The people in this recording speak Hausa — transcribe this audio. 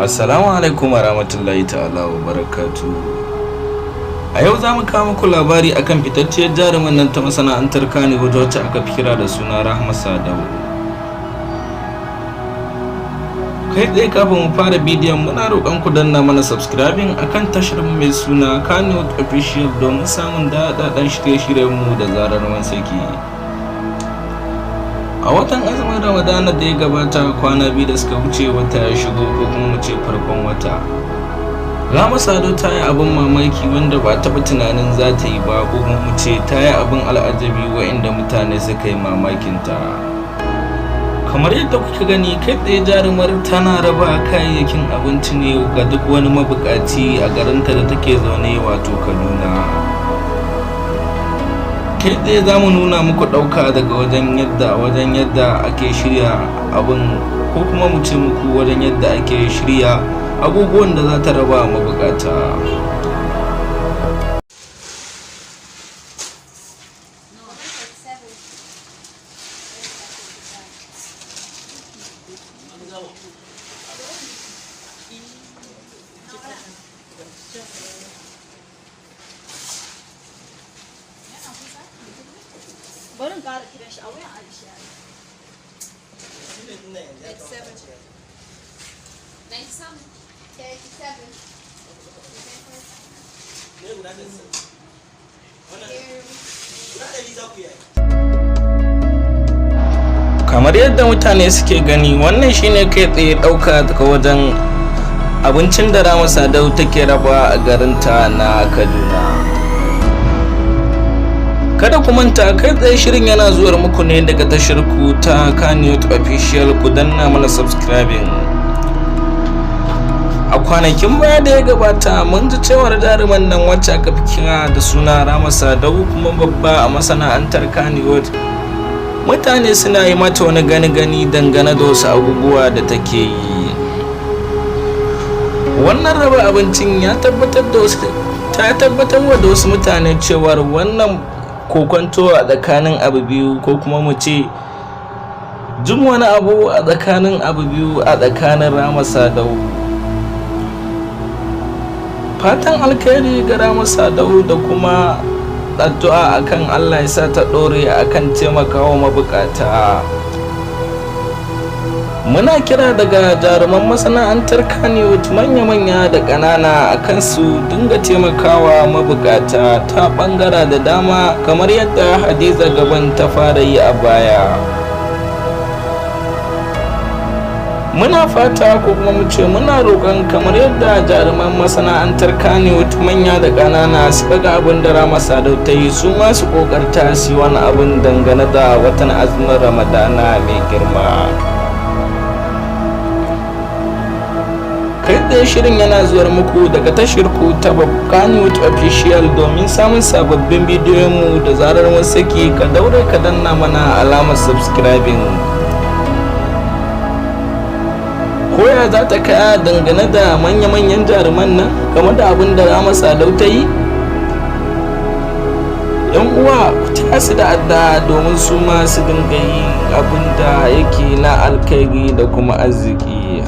Assalamu alaikum warahmatullahi ta'ala wa barakatuh. A yau za mu kawo muku labari akan fitacciyar jaruman nan ta masana'antar Kannywood wacce aka fi kira da suna Rahma Sadau. Kai tsaye kafin mu fara bidiyon muna roƙon ku danna mana subscribing akan tashar mu mai suna Kannywood Official domin samun daɗaɗɗen shirye-shiryen mu da zarar mun saki. A watan azumin Ramadana da ya gabata kwana biyu da suka wuce wata ya shigo ko kuma mu ce farkon wata. Rahma Sadau ta yi abin mamaki wanda ba taɓa tunanin za ta yi ba ko kuma mu ce ta yi abin al'ajabi wa'inda mutane suka yi mamakinta. Kamar yadda kuka gani kai tsaye jarumar tana raba kayayyakin abinci ne ga duk wani mabuƙaci a garinta da take zaune wato Kaduna. Kai tsaye za mu nuna muku ɗauka daga wajen yadda ake shirya abin ko kuma mu ce muku wajen yadda ake shirya abubuwan da za ta raba mabukata. Barin ƙara kiran shi a wuyan Aisha. Kamar yadda mutane suke gani, wannan shine kai tsaye ɗauka daga wajen abincin da Rahma Sadau take raba a garinta na Kaduna. Kada ku manta kai tsaye shirin yana zuwar muku ne daga tashar ku ta Kannywood Official, ku danna mana subscribing. A kwanakin baya da ya gabata mun ji cewar jaruman nan wacce aka fi kira da suna Rahma Sadau kuma babba a masana'antar Kannywood, mutane suna yi mata wani gani dangane da wasu abubuwa da take yi. Wannan raba abincin ya tabbatar da wasu mutane cewar wannan kokonto a tsakanin abu biyu ko kuma mu ce jin wani abu a tsakanin abu biyu a tsakanin Rahma Sadau. Fatan alkhairi ga Rahma Sadau da kuma addu'a akan Allah ya sa ta dore akan taimakawa mabukata. Muna kira daga jaruman masana'antar Kannywood manya-manya da ƙanana akan su dinga taimakawa mabukata ta ɓangara da dama kamar yadda Hadiza Gaban ta fara yi a baya. Muna fata ko kuma mu ce muna roƙon kamar yadda jaruman masana'antar Kannywood manya da ƙanana suka ga abin da Rahma Sadau ta yi, su ma su ƙoƙarta su yi wani abin dangane da watan azumin Ramadana mai girma. Kai tsaye shirin yana zuwar muku daga tashar ku ta Kannywood Official. Domin samun sababbin bidiyon mu da zarar mun saki, ka daure ka danna mana alamar subscribing. Koya za ta kaya dangane da manya-manyan jaruman nan game da abin da Rahma Sadau ta yi? Yan uwa ku tasu da addu'a domin su ma su dinga yi abin da yake na alkhairi da kuma arziki.